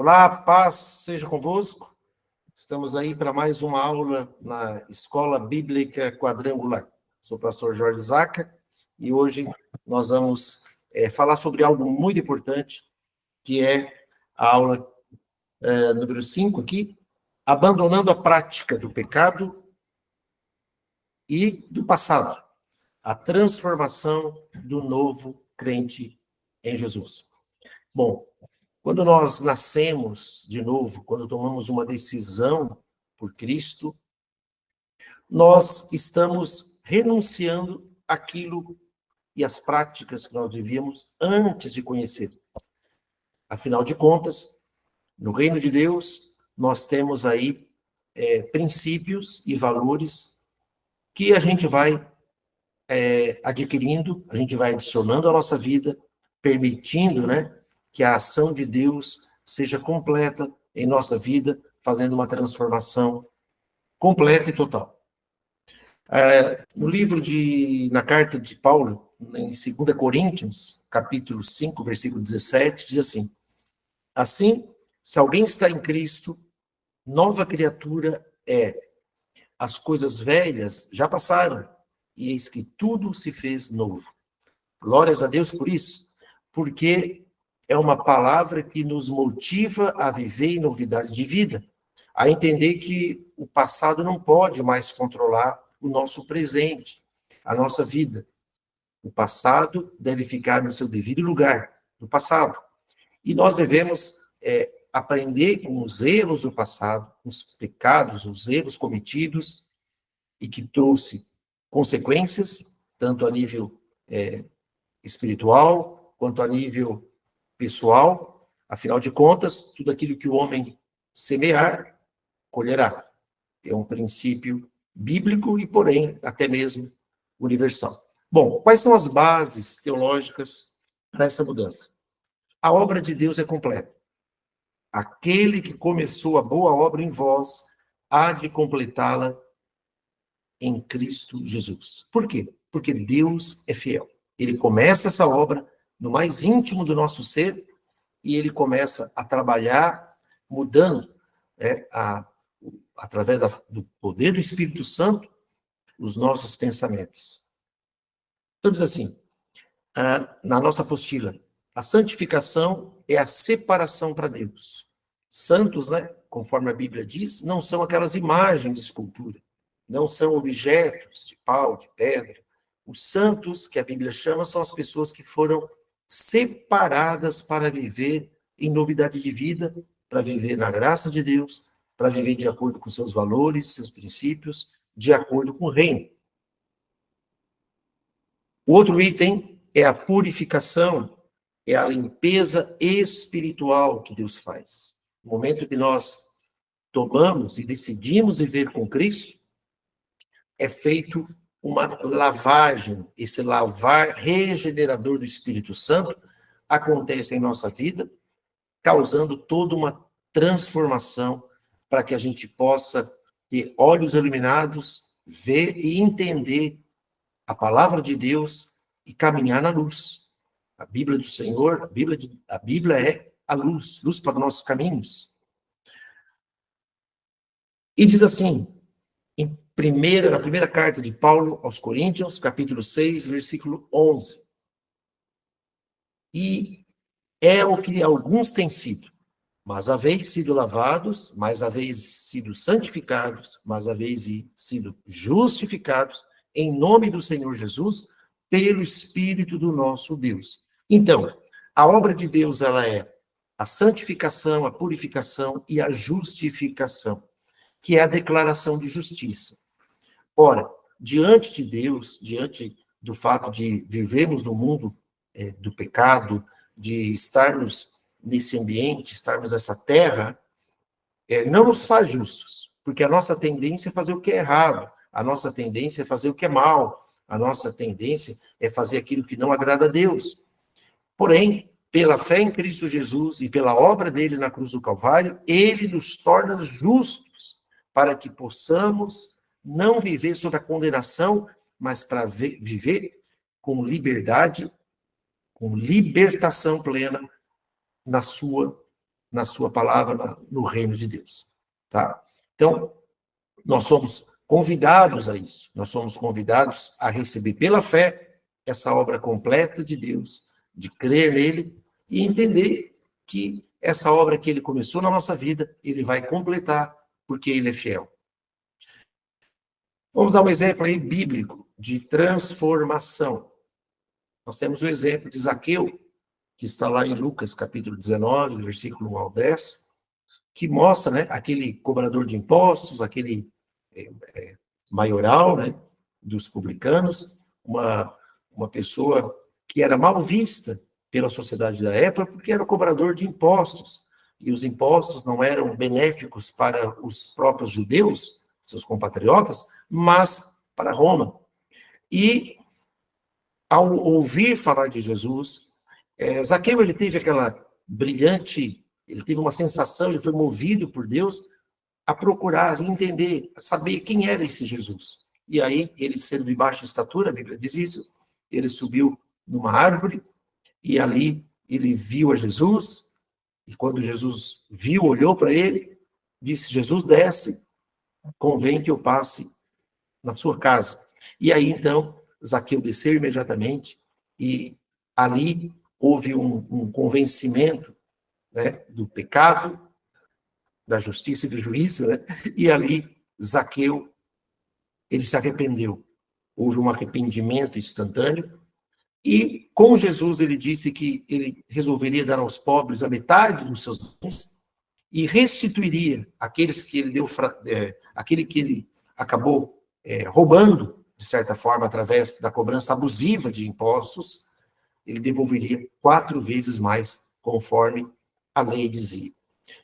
Olá, paz seja convosco. Estamos aí para mais uma aula na Escola Bíblica Quadrangular. Sou o pastor Jorge Zaca e hoje nós vamos falar sobre algo muito importante, que é a aula número 5 aqui, abandonando a prática do pecado e do passado, a transformação do novo crente em Jesus. Bom, quando nós nascemos de novo, quando tomamos uma decisão por Cristo, nós estamos renunciando àquilo e às práticas que nós vivíamos antes de conhecer. Afinal de contas, no reino de Deus, nós temos aí princípios e valores que a gente vai adquirindo, a gente vai adicionando à nossa vida, permitindo, que a ação de Deus seja completa em nossa vida, fazendo uma transformação completa e total. No na carta de Paulo, em 2 Coríntios, capítulo 5, versículo 17, diz assim: assim, se alguém está em Cristo, nova criatura é. As coisas velhas já passaram, e eis que tudo se fez novo. Glórias a Deus por isso, porque é uma palavra que nos motiva a viver em novidade de vida, a entender que o passado não pode mais controlar o nosso presente, a nossa vida. O passado deve ficar no seu devido lugar, no passado. E nós devemos aprender com os erros do passado, os pecados, os erros cometidos, e que trouxe consequências, tanto a nível espiritual, quanto a nível pessoal. Afinal de contas, tudo aquilo que o homem semear, colherá. É um princípio bíblico e, porém, até mesmo universal. Bom, quais são as bases teológicas para essa mudança? A obra de Deus é completa. Aquele que começou a boa obra em vós, há de completá-la em Cristo Jesus. Por quê? Porque Deus é fiel. Ele começa essa obra no mais íntimo do nosso ser e ele começa a trabalhar, mudando, através do poder do Espírito Santo, os nossos pensamentos. Então, diz assim, na nossa apostila, a santificação é a separação para Deus. Santos, conforme a Bíblia diz, não são aquelas imagens de escultura, não são objetos de pau, de pedra. Os santos, que a Bíblia chama, são as pessoas que foram separadas para viver em novidade de vida, para viver na graça de Deus, para viver de acordo com seus valores, seus princípios, de acordo com o reino. O outro item é a purificação, é a limpeza espiritual que Deus faz. No momento que nós tomamos e decidimos viver com Cristo, é feito uma lavagem, esse lavar regenerador do Espírito Santo acontece em nossa vida, causando toda uma transformação para que a gente possa ter olhos iluminados, ver e entender a palavra de Deus e caminhar na luz. A Bíblia do Senhor, a Bíblia é a luz, luz para nossos caminhos. E diz assim, na primeira carta de Paulo aos Coríntios, capítulo 6, versículo 11. E é o que alguns têm sido, mas haveis sido lavados, mas haveis sido santificados, mas haveis sido justificados em nome do Senhor Jesus, pelo Espírito do nosso Deus. Então, a obra de Deus, ela é a santificação, a purificação e a justificação, que é a declaração de justiça. Ora, diante de Deus, diante do fato de vivermos no mundo do pecado, de estarmos nesse ambiente, estarmos nessa terra, não nos faz justos, porque a nossa tendência é fazer o que é errado, a nossa tendência é fazer o que é mal, a nossa tendência é fazer aquilo que não agrada a Deus. Porém, pela fé em Cristo Jesus e pela obra dele na cruz do Calvário, ele nos torna justos, para que possamos não viver sob a condenação, mas para viver com liberdade, com libertação plena na sua na sua palavra, no reino de Deus. Tá? Então, nós somos convidados a isso. Nós somos convidados a receber pela fé essa obra completa de Deus, de crer nele e entender que essa obra que ele começou na nossa vida, ele vai completar, porque ele é fiel. Vamos dar um exemplo aí bíblico de transformação. Nós temos o exemplo de Zaqueu, que está lá em Lucas, capítulo 19, versículo 1 ao 10, que mostra, né, aquele cobrador de impostos, aquele maioral, né, dos publicanos, uma pessoa que era mal vista pela sociedade da época, porque era cobrador de impostos, e os impostos não eram benéficos para os próprios judeus, seus compatriotas, mas para Roma. E, ao ouvir falar de Jesus, Zaqueu, ele teve aquela brilhante, ele teve uma sensação, ele foi movido por Deus a procurar, entender, a saber quem era esse Jesus. E aí, ele sendo de baixa estatura, a Bíblia diz isso, ele subiu numa árvore, e ali ele viu a Jesus, e quando Jesus viu, olhou para ele, disse, Jesus, desce, convém que eu passe na sua casa. E aí, então, Zaqueu desceu imediatamente, e ali houve um convencimento, né, do pecado, da justiça e do juízo, né? E ali Zaqueu, ele se arrependeu. Houve um arrependimento instantâneo, e com Jesus ele disse que ele resolveria dar aos pobres a metade dos seus bens e restituiria aqueles que ele deu, aquele que ele acabou roubando, de certa forma, através da cobrança abusiva de impostos, ele devolveria 4 vezes mais, conforme a lei dizia.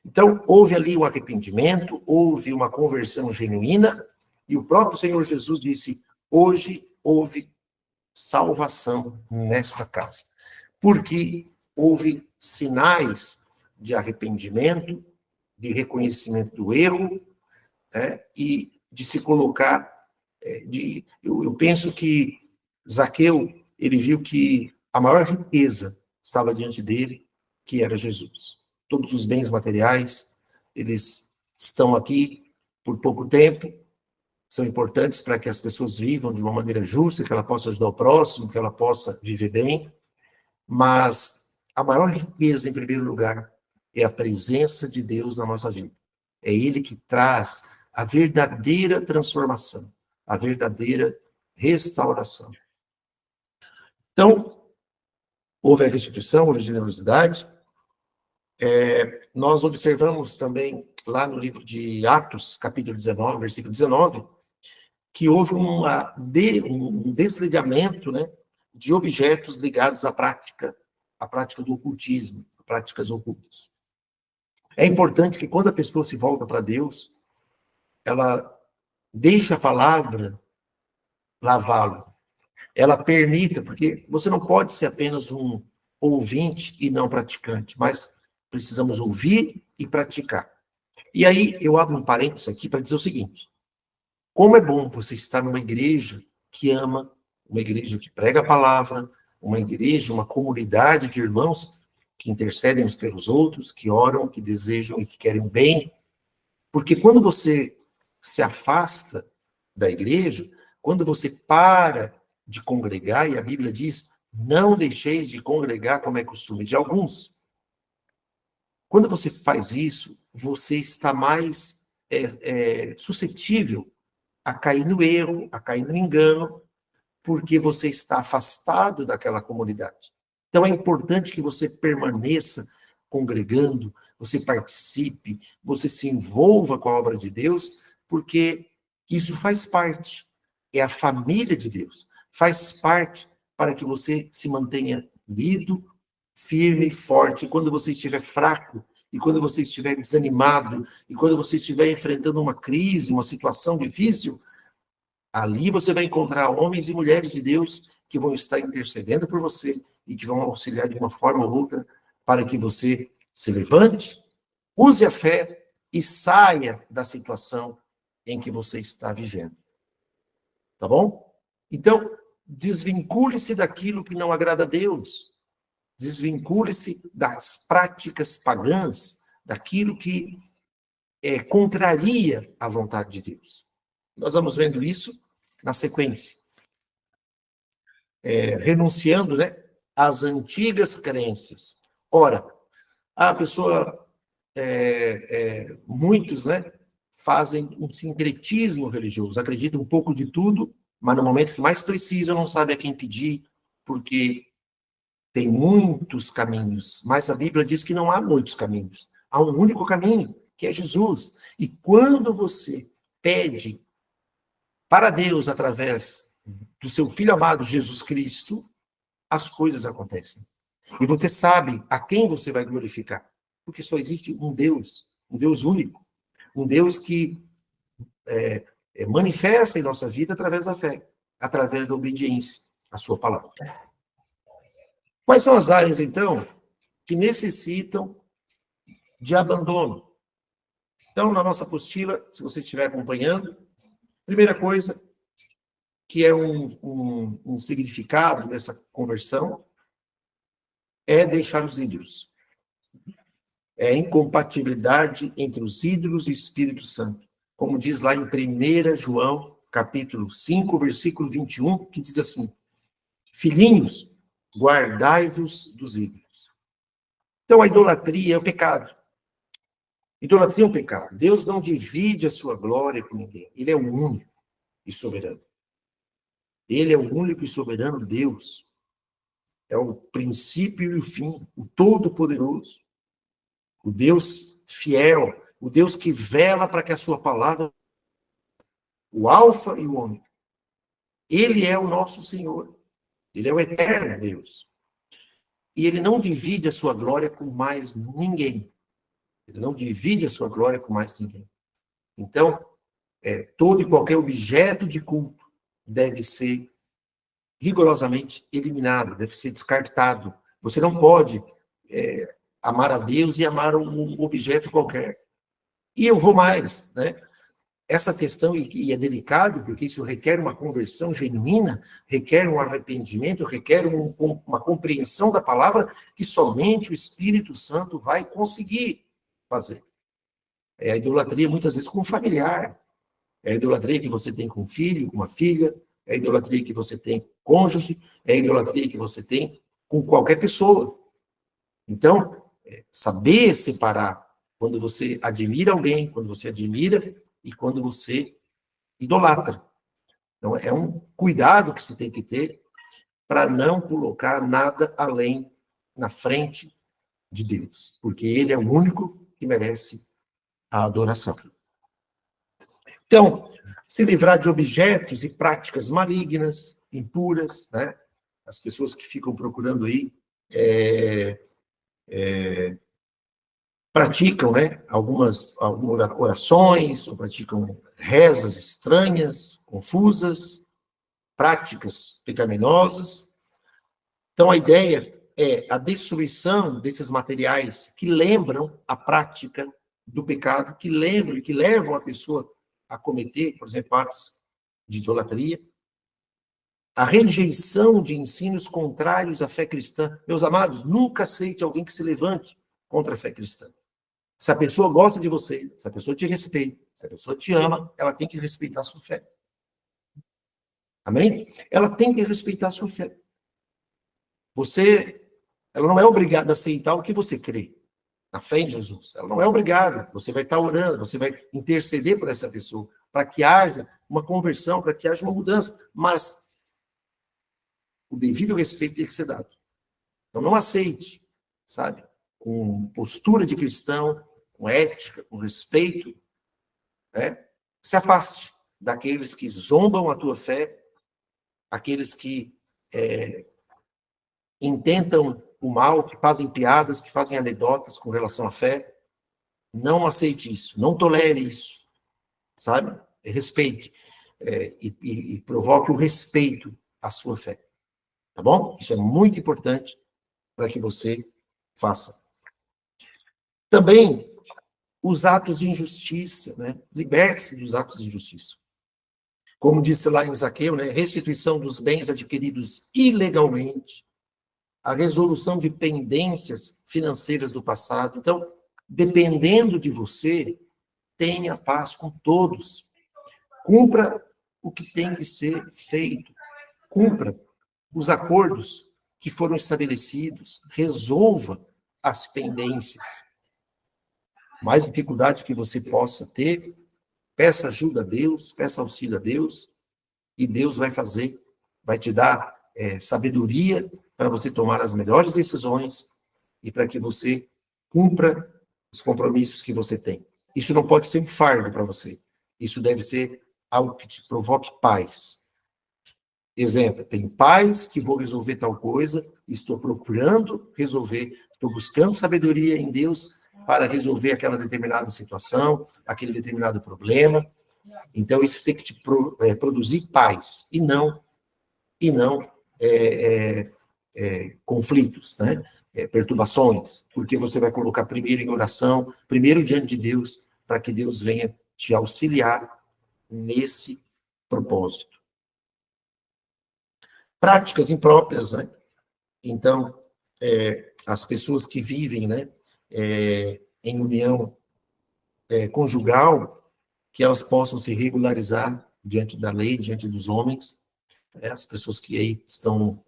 Então, houve ali um arrependimento, houve uma conversão genuína, e o próprio Senhor Jesus disse, hoje houve salvação nesta casa. Porque houve sinais de arrependimento, de reconhecimento do erro, né, e de se colocar, eu penso que Zaqueu, ele viu que a maior riqueza estava diante dele, que era Jesus. Todos os bens materiais, eles estão aqui por pouco tempo, são importantes para que as pessoas vivam de uma maneira justa, que ela possa ajudar o próximo, que ela possa viver bem, mas a maior riqueza, em primeiro lugar, é a presença de Deus na nossa vida. É Ele que traz a verdadeira transformação, a verdadeira restauração. Então, houve a restituição, houve a generosidade. Nós observamos também, lá no livro de Atos, capítulo 19, versículo 19, que houve um desligamento, né, de objetos ligados à prática do ocultismo, práticas ocultas. É importante que quando a pessoa se volta para Deus, ela deixa a palavra lavá-lo. Ela permita, porque você não pode ser apenas um ouvinte e não praticante, mas precisamos ouvir e praticar. E aí eu abro um parênteses aqui para dizer o seguinte, como é bom você estar numa igreja que ama, uma igreja que prega a palavra, uma igreja, uma comunidade de irmãos que intercedem uns pelos outros, que oram, que desejam e que querem o bem. Porque quando você se afasta da igreja, quando você para de congregar, e a Bíblia diz, não deixeis de congregar como é costume de alguns. Quando você faz isso, você está mais suscetível a cair no erro, a cair no engano, porque você está afastado daquela comunidade. Então é importante que você permaneça congregando, você participe, você se envolva com a obra de Deus, porque isso faz parte, é a família de Deus, faz parte para que você se mantenha unido, firme, forte, quando você estiver fraco, e quando você estiver desanimado, e quando você estiver enfrentando uma crise, uma situação difícil, ali você vai encontrar homens e mulheres de Deus que vão estar intercedendo por você e que vão auxiliar de uma forma ou outra para que você se levante, use a fé e saia da situação em que você está vivendo. Tá bom? Então, desvincule-se daquilo que não agrada a Deus. Desvincule-se das práticas pagãs, daquilo que contraria a vontade de Deus. Nós vamos vendo isso na sequência. Renunciando, né, às antigas crenças. Ora, a pessoa, muitos, né, fazem um sincretismo religioso, acreditam um pouco de tudo, mas no momento que mais precisam não sabe a quem pedir, porque tem muitos caminhos, mas a Bíblia diz que não há muitos caminhos. Há um único caminho, que é Jesus. E quando você pede para Deus através do seu Filho amado Jesus Cristo, as coisas acontecem. E você sabe a quem você vai glorificar. Porque só existe um Deus único, um Deus que manifesta em nossa vida através da fé, através da obediência à sua palavra. Quais são as áreas, então, que necessitam de abandono? Então, na nossa apostila, se você estiver acompanhando, primeira coisa, que é um significado dessa conversão, é deixar os ídolos. É a incompatibilidade entre os ídolos e o Espírito Santo. Como diz lá em 1 João, capítulo 5, versículo 21, que diz assim: filhinhos, guardai-vos dos ídolos. Então, a idolatria é o pecado. Idolatria é um pecado. Deus não divide a sua glória com ninguém. Ele é o único e soberano. Ele é o único e soberano Deus. É o princípio e o fim, o Todo-Poderoso. O Deus fiel, o Deus que vela para que a sua palavra, o Alfa e o Ômega. Ele é o nosso Senhor. Ele é o eterno Deus. E ele não divide a sua glória com mais ninguém. Ele não divide a sua glória com mais ninguém. Então, todo e qualquer objeto de culto deve ser rigorosamente eliminado, deve ser descartado. Você não pode amar a Deus e amar um objeto qualquer. E eu vou mais, né? Essa questão, e é delicado, porque isso requer uma conversão genuína, requer um arrependimento, requer uma compreensão da palavra que somente o Espírito Santo vai conseguir fazer. É a idolatria, muitas vezes, com um familiar. É a idolatria que você tem com um filho, com uma filha. É a idolatria que você tem com o cônjuge. É a idolatria que você tem com qualquer pessoa. Então, saber separar quando você admira alguém, quando você admira e quando você idolatra. Então, é um cuidado que você tem que ter para não colocar nada além na frente de Deus, porque Ele é o único que merece a adoração. Então, se livrar de objetos e práticas malignas, impuras, né? As pessoas que ficam procurando aí praticam, né, algumas orações, ou praticam rezas estranhas, confusas, práticas pecaminosas. Então, a ideia é a destruição desses materiais que lembram a prática do pecado, que lembram e que levam a pessoa a cometer, por exemplo, atos de idolatria. A rejeição de ensinos contrários à fé cristã. Meus amados, nunca aceite alguém que se levante contra a fé cristã. Se a pessoa gosta de você, se a pessoa te respeita, se a pessoa te ama, ela tem que respeitar a sua fé. Amém? Ela tem que respeitar a sua fé. Ela não é obrigada a aceitar o que você crê, na fé em Jesus. Ela não é obrigada. Você vai estar orando, você vai interceder por essa pessoa, para que haja uma conversão, para que haja uma mudança. Mas o devido respeito tem que ser dado. Então não aceite, sabe? Com postura de cristão, com ética, com respeito, né? Se afaste daqueles que zombam a tua fé, aqueles que intentam o mal, que fazem piadas, que fazem anedotas com relação à fé. Não aceite isso, não tolere isso, sabe? Respeite e provoque o respeito à sua fé, tá bom? Isso é muito importante para que você faça. Também os atos de injustiça, né? Liberte-se dos atos de injustiça. Como disse lá em Zaqueu, né? Restituição dos bens adquiridos ilegalmente, a resolução de pendências financeiras do passado. Então, dependendo de você, tenha paz com todos. Cumpra o que tem que ser feito. Cumpra os acordos que foram estabelecidos. Resolva as pendências. Mais dificuldade que você possa ter, peça ajuda a Deus, peça auxílio a Deus, e Deus vai fazer, vai te dar sabedoria para você tomar as melhores decisões e para que você cumpra os compromissos que você tem. Isso não pode ser um fardo para você. Isso deve ser algo que te provoque paz. Exemplo, tenho paz que vou resolver tal coisa, estou procurando resolver, estou buscando sabedoria em Deus para resolver aquela determinada situação, aquele determinado problema. Então, isso tem que te produzir paz, e não conflitos, né? Perturbações, porque você vai colocar primeiro em oração, primeiro diante de Deus, para que Deus venha te auxiliar nesse propósito. Práticas impróprias, né? Então, as pessoas que vivem, né, em união conjugal, que elas possam se regularizar diante da lei, diante dos homens, as pessoas que aí estão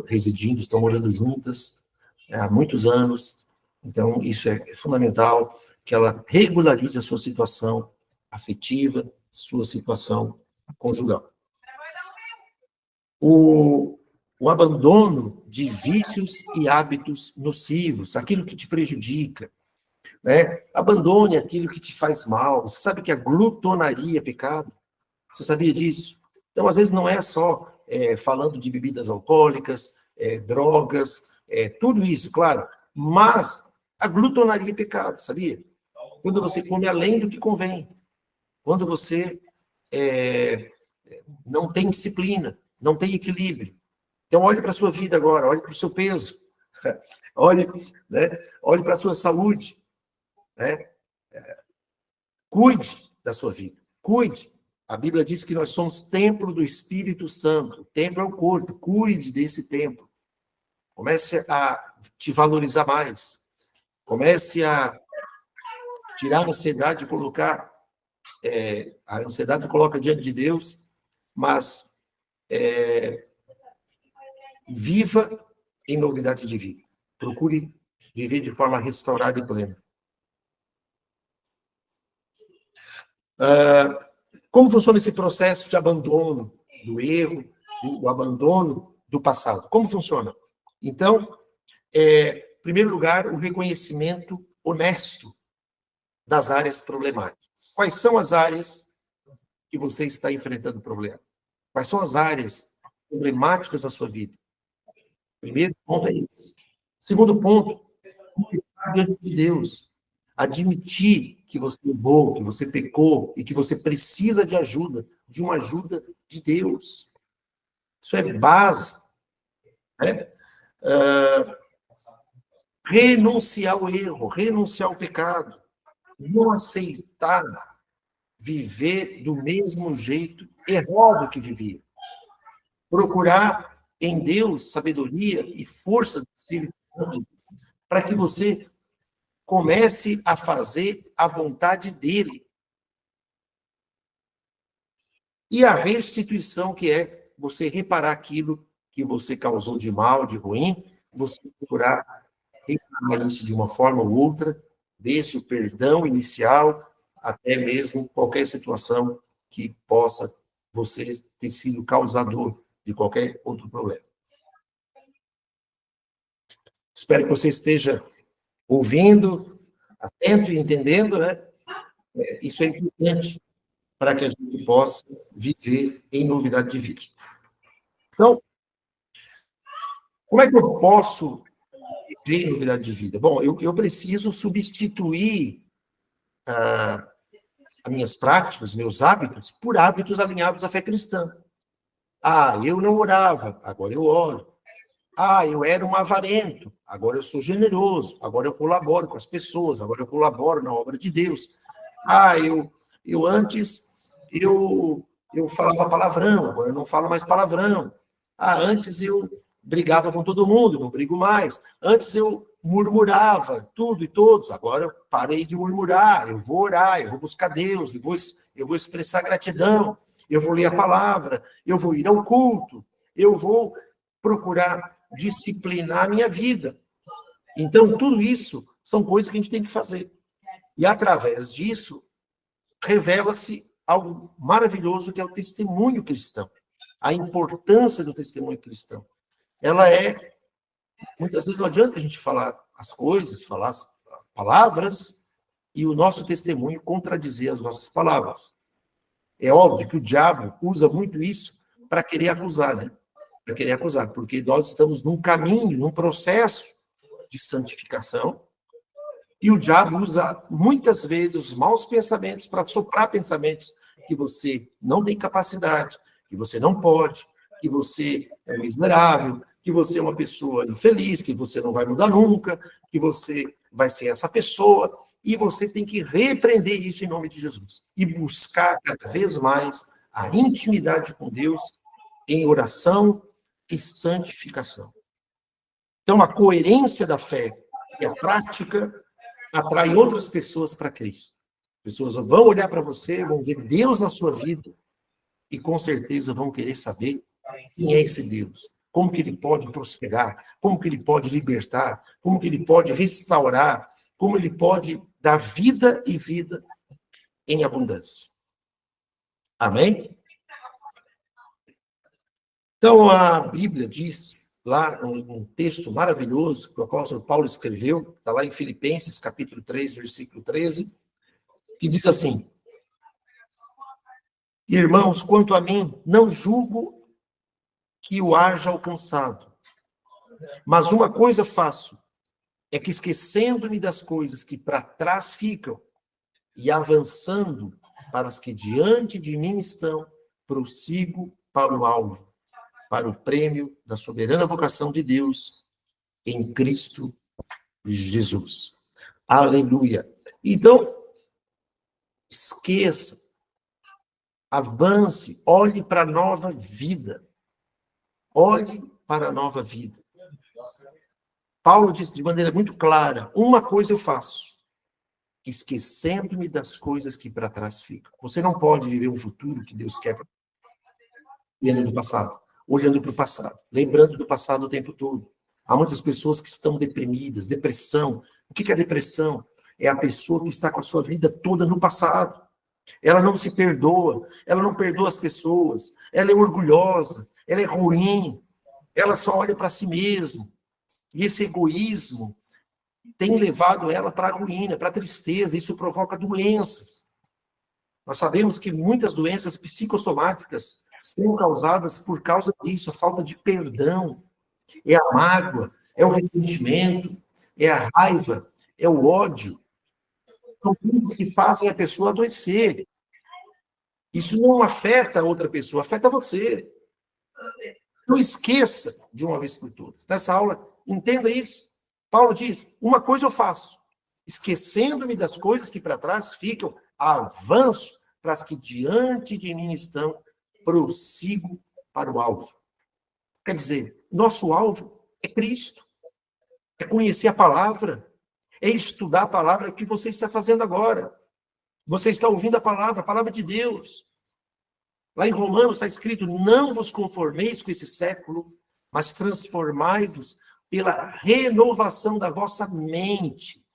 residindo, estão morando juntas há muitos anos. Então, isso é fundamental, que ela regularize a sua situação afetiva, sua situação conjugal. O abandono de vícios e hábitos nocivos, aquilo que te prejudica, né? Abandone aquilo que te faz mal. Você sabe que a glutonaria é pecado? Você sabia disso? Então, às vezes, não é só falando de bebidas alcoólicas, drogas, tudo isso, claro, mas a glutonaria é pecado, sabia? Quando você come além do que convém, quando você não tem disciplina, não tem equilíbrio. Então, olhe para a sua vida agora, olhe para o seu peso, olhe para a sua saúde, né? Cuide da sua vida, cuide. A Bíblia diz que nós somos templo do Espírito Santo. O templo é o corpo, cuide desse templo. Comece a te valorizar mais. Comece a tirar a ansiedade e colocar... a ansiedade coloca diante de Deus, mas viva em novidade de vida. Procure viver de forma restaurada e plena. Como funciona esse processo de abandono do erro, do abandono do passado? Como funciona? Então, em primeiro lugar, o reconhecimento honesto das áreas problemáticas. Quais são as áreas que você está enfrentando problema? Quais são as áreas problemáticas da sua vida? Primeiro ponto é isso. Segundo ponto, confessar diante de Deus. Admitir que você errou, que você pecou e que você precisa de ajuda, de uma ajuda de Deus. Isso é básico, né? Renunciar ao erro, renunciar ao pecado. Não aceitar viver do mesmo jeito errado que vivia. Procurar em Deus sabedoria e força do Espírito Santo para que você comece a fazer a vontade dele. E a restituição, que é você reparar aquilo que você causou de mal, de ruim, você procurar reparar isso de uma forma ou outra, desde o perdão inicial até mesmo qualquer situação que possa você ter sido causador de qualquer outro problema. Espero que você esteja ouvindo, atento e entendendo, né? Isso é importante para que a gente possa viver em novidade de vida. Então, como é que eu posso viver em novidade de vida? Bom, eu preciso substituir as minhas práticas, meus hábitos, por hábitos alinhados à fé cristã. Eu não orava, agora eu oro. Eu era um avarento, agora eu sou generoso, agora eu colaboro com as pessoas, agora eu colaboro na obra de Deus. Eu antes, eu falava palavrão, agora eu não falo mais palavrão. Antes eu brigava com todo mundo, não brigo mais. Antes eu murmurava tudo e todos. Agora eu parei de murmurar, eu vou orar, eu vou buscar Deus, eu vou expressar gratidão, eu vou ler a palavra, eu vou ir ao culto, eu vou procurar disciplinar a minha vida. Então, tudo isso são coisas que a gente tem que fazer. E, através disso, revela-se algo maravilhoso, que é o testemunho cristão. A importância do testemunho cristão. Ela é... Muitas vezes não adianta a gente falar as coisas, falar as palavras, e o nosso testemunho contradizer as nossas palavras. É óbvio que o diabo usa muito isso para querer acusar, né? Para querer acusar, porque nós estamos num caminho, num processo de santificação, e o diabo usa muitas vezes os maus pensamentos para soprar pensamentos que você não tem capacidade, que você não pode, que você é miserável, que você é uma pessoa infeliz, que você não vai mudar nunca, que você vai ser essa pessoa, e você tem que repreender isso em nome de Jesus e buscar cada vez mais a intimidade com Deus em oração e santificação. Então, a coerência da fé e a prática atrai outras pessoas para Cristo. Pessoas vão olhar para você, vão ver Deus na sua vida e, com certeza, vão querer saber quem é esse Deus, como que ele pode prosperar, como que ele pode libertar, como que ele pode restaurar, como ele pode dar vida e vida em abundância. Amém? Então, a Bíblia diz, lá, um texto maravilhoso que o apóstolo Paulo escreveu, está lá em Filipenses, capítulo 3, versículo 13, que diz assim: irmãos, quanto a mim, não julgo que o haja alcançado, mas uma coisa faço, é que esquecendo-me das coisas que para trás ficam e avançando para as que diante de mim estão, prossigo para o alvo, para o prêmio da soberana vocação de Deus em Cristo Jesus. Aleluia. Então, esqueça, avance, olhe para a nova vida. Olhe para a nova vida. Paulo diz de maneira muito clara: uma coisa eu faço, esquecendo-me das coisas que para trás ficam. Você não pode viver um futuro que Deus quer olhando para o passado, lembrando do passado o tempo todo. Há muitas pessoas que estão deprimidas, depressão. O que é depressão? É a pessoa que está com a sua vida toda no passado. Ela não se perdoa, ela não perdoa as pessoas, ela é orgulhosa, ela é ruim, ela só olha para si mesma. E esse egoísmo tem levado ela para a ruína, para a tristeza, isso provoca doenças. Nós sabemos que muitas doenças psicossomáticas são causadas por causa disso, a falta de perdão. É a mágoa, é o ressentimento, é a raiva, é o ódio. São coisas que fazem a pessoa adoecer. Isso não afeta a outra pessoa, afeta você. Não esqueça de uma vez por todas. Nessa aula, entenda isso. Paulo diz: uma coisa eu faço, esquecendo-me das coisas que para trás ficam, avanço para as que diante de mim estão, prossigo para o alvo. Quer dizer, nosso alvo é Cristo, é conhecer a palavra, é estudar a palavra que você está fazendo agora. Você está ouvindo a palavra de Deus. Lá em Romanos está escrito: não vos conformeis com esse século, mas transformai-vos pela renovação da vossa mente,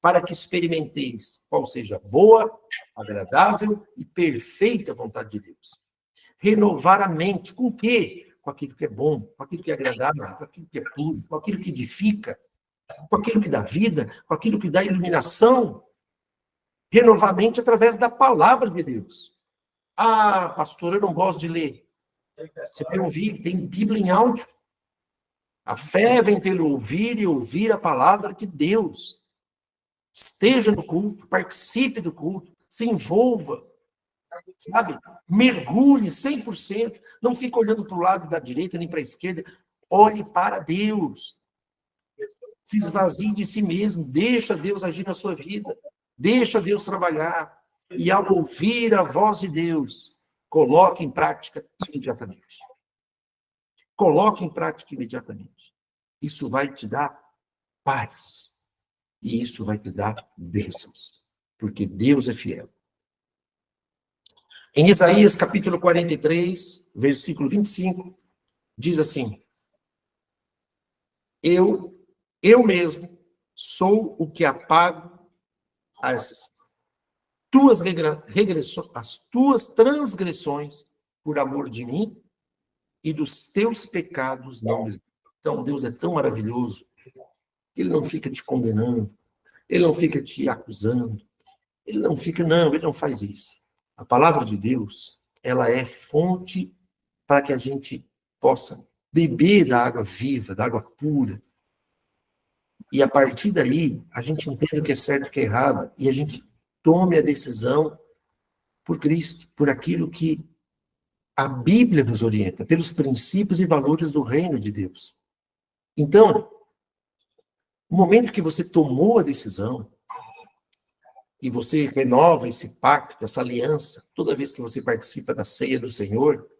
para que experimenteis qual seja boa, agradável e perfeita vontade de Deus. Renovar a mente com o quê? Com aquilo que é bom, com aquilo que é agradável, com aquilo que é puro, com aquilo que edifica, com aquilo que dá vida, com aquilo que dá iluminação. Renovar a mente através da palavra de Deus. Ah, pastor, eu não gosto de ler. Você vai ouvir, tem Bíblia em áudio. A fé vem pelo ouvir e ouvir a palavra de Deus. Esteja no culto, participe do culto, se envolva, sabe? Mergulhe 100%. Não fique olhando para o lado da direita nem para a esquerda. Olhe para Deus. Se esvazie de si mesmo. Deixa Deus agir na sua vida. Deixa Deus trabalhar. E ao ouvir a voz de Deus, coloque em prática imediatamente. Coloque em prática imediatamente. Isso vai te dar paz. E isso vai te dar bênçãos, porque Deus é fiel. Em Isaías, capítulo 43, versículo 25, diz assim: eu mesmo sou o que apago as as tuas transgressões por amor de mim, e dos teus pecados não me lembro. Então, Deus é tão maravilhoso, Ele não fica te condenando, Ele não fica te acusando, Ele não faz isso. A palavra de Deus, ela é fonte para que a gente possa beber da água viva, da água pura. E a partir daí, a gente entende o que é certo e o que é errado, e a gente tome a decisão por Cristo, por aquilo que a Bíblia nos orienta, pelos princípios e valores do reino de Deus. Então, no momento que você tomou a decisão, e você renova esse pacto, essa aliança, toda vez que você participa da ceia do Senhor,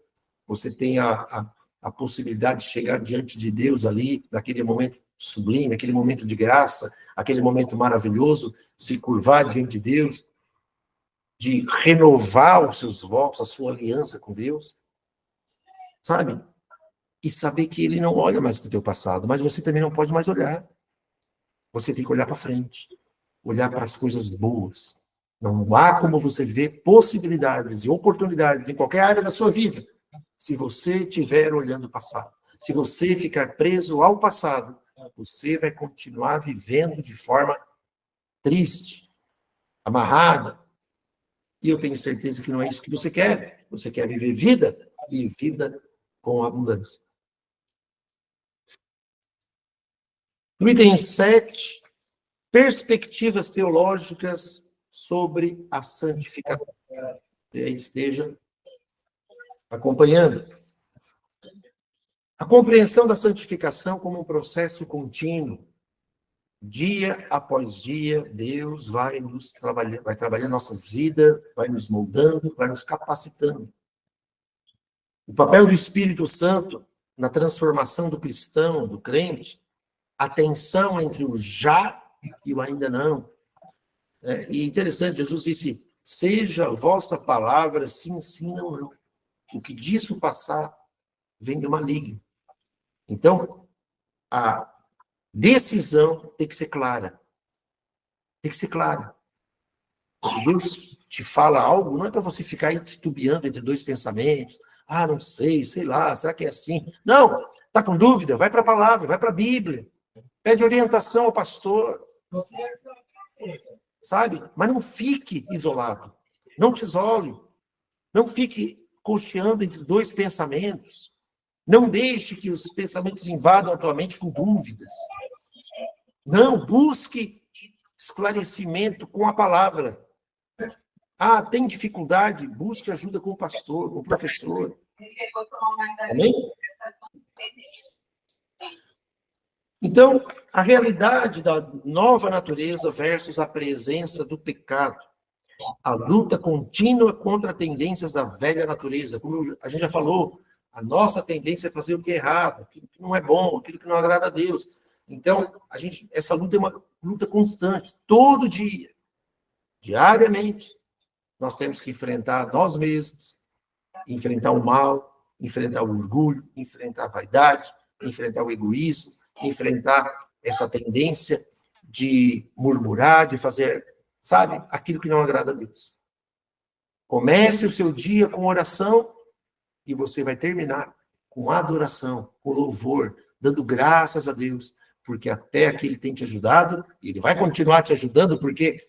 você tem a possibilidade de chegar diante de Deus ali, naquele momento sublime, aquele momento de graça, aquele momento maravilhoso, se curvar diante de Deus, de renovar os seus votos, a sua aliança com Deus, sabe? E saber que Ele não olha mais para o teu passado, mas você também não pode mais olhar. Você tem que olhar para frente, olhar para as coisas boas. Não há como você ver possibilidades e oportunidades em qualquer área da sua vida, se você estiver olhando o passado. Se você ficar preso ao passado, você vai continuar vivendo de forma triste, amarrada. E eu tenho certeza que não é isso que você quer. Você quer viver vida e vida com abundância. No item 7, perspectivas teológicas sobre a santificação. Você aí esteja acompanhando. A compreensão da santificação como um processo contínuo. Dia após dia, Deus vai trabalhando nossas vidas, vai nos moldando, vai nos capacitando. O papel do Espírito Santo na transformação do cristão, do crente, a tensão entre o já e o ainda não. E interessante, Jesus disse, seja a vossa palavra sim, sim, não, não. O que disso passar vem do maligno. Então, a decisão tem que ser clara. Tem que ser clara. Quando Deus te fala algo, não é para você ficar aí titubeando entre dois pensamentos. Ah, não sei, sei lá, será que é assim? Não, está com dúvida? Vai para a palavra, vai para a Bíblia. Pede orientação ao pastor. Sabe? Mas não fique isolado. Não te isole. Não fique cocheando entre dois pensamentos. Não deixe que os pensamentos invadam a tua mente com dúvidas. Não, busque esclarecimento com a palavra. Ah, tem dificuldade? Busque ajuda com o pastor, com o professor. Amém? Então, a realidade da nova natureza versus a presença do pecado. A luta contínua contra tendências da velha natureza. Como a gente já falou, a nossa tendência é fazer o que é errado, aquilo que não é bom, aquilo que não agrada a Deus. Então, essa luta é uma luta constante, todo dia, diariamente. Nós temos que enfrentar nós mesmos, enfrentar o mal, enfrentar o orgulho, enfrentar a vaidade, enfrentar o egoísmo, enfrentar essa tendência de murmurar, de fazer, sabe, aquilo que não agrada a Deus. Comece o seu dia com oração e você vai terminar com adoração, com louvor, dando graças a Deus, porque até aqui Ele tem te ajudado e Ele vai continuar te ajudando, porque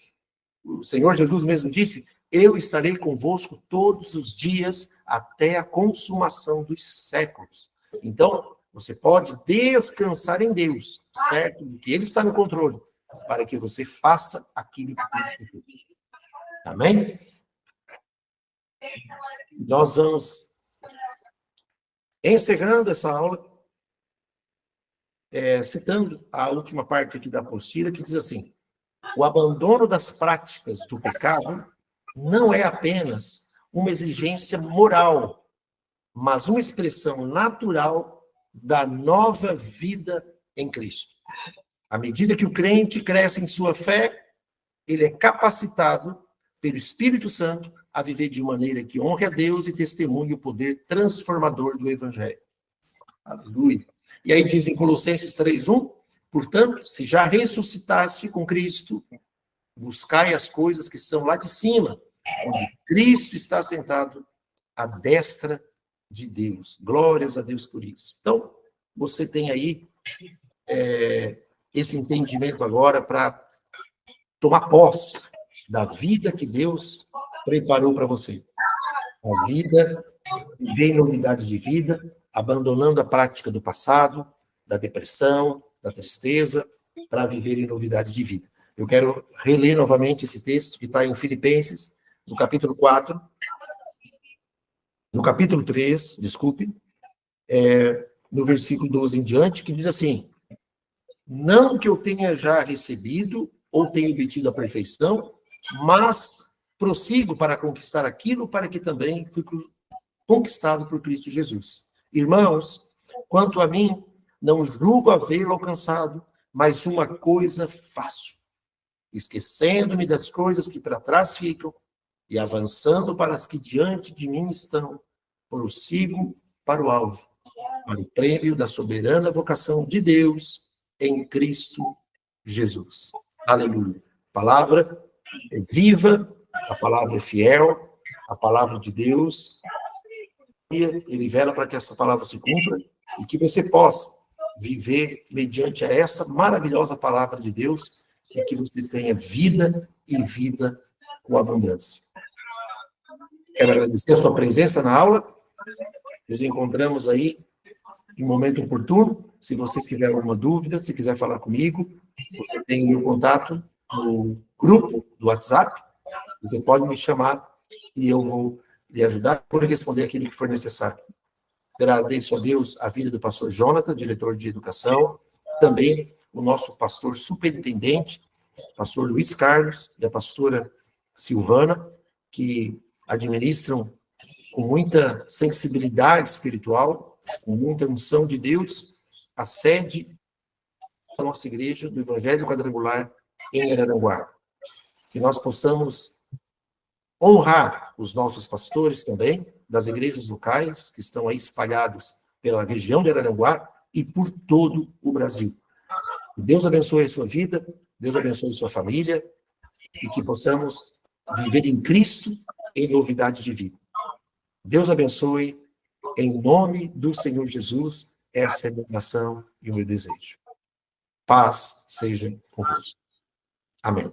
o Senhor Jesus mesmo disse, eu estarei convosco todos os dias até a consumação dos séculos. Então, você pode descansar em Deus, certo? Porque Ele está no controle, para que você faça aquilo que tem que ser feito. Amém? Nós vamos encerrando essa aula, citando a última parte aqui da apostila, que diz assim, o abandono das práticas do pecado não é apenas uma exigência moral, mas uma expressão natural da nova vida em Cristo. À medida que o crente cresce em sua fé, ele é capacitado pelo Espírito Santo a viver de maneira que honre a Deus e testemunhe o poder transformador do Evangelho. Aleluia. E aí diz em Colossenses 3:1, portanto, se já ressuscitaste com Cristo, buscai as coisas que são lá de cima, onde Cristo está sentado à destra de Deus. Glórias a Deus por isso. Então, você tem aí esse entendimento agora para tomar posse da vida que Deus preparou para você. A vida, viver em novidade de vida, abandonando a prática do passado, da depressão, da tristeza, para viver em novidade de vida. Eu quero reler novamente esse texto que está em Filipenses, no capítulo 4, no capítulo 3, desculpe, no versículo 12 em diante, que diz assim: não que eu tenha já recebido ou tenha obtido a perfeição, mas prossigo para conquistar aquilo para que também fui conquistado por Cristo Jesus. Irmãos, quanto a mim, não julgo havê-lo alcançado, mas uma coisa faço, esquecendo-me das coisas que para trás ficam e avançando para as que diante de mim estão, prossigo para o alvo, para o prêmio da soberana vocação de Deus em Cristo Jesus. Aleluia. A palavra é viva, a palavra é fiel, a palavra de Deus, ele vela para que essa palavra se cumpra e que você possa viver mediante a essa maravilhosa palavra de Deus e que você tenha vida e vida com abundância. Quero agradecer a sua presença na aula. Nos encontramos aí em momento oportuno. Se você tiver alguma dúvida, se quiser falar comigo, você tem o meu contato no grupo do WhatsApp. Você pode me chamar e eu vou lhe ajudar por responder aquilo que for necessário. Agradeço a Deus a vida do pastor Jonathan, diretor de educação, também o nosso pastor superintendente, pastor Luiz Carlos, e a pastora Silvana, que administram com muita sensibilidade espiritual, com muita unção de Deus, a sede da nossa igreja, do Evangelho Quadrangular em Araranguá. Que nós possamos honrar os nossos pastores também, das igrejas locais, que estão aí espalhados pela região de Araranguá e por todo o Brasil. Deus abençoe a sua vida, Deus abençoe a sua família, e que possamos viver em Cristo em novidade de vida. Deus abençoe, em nome do Senhor Jesus, essa é a minha oração e o meu desejo. Paz seja convosco. Amém.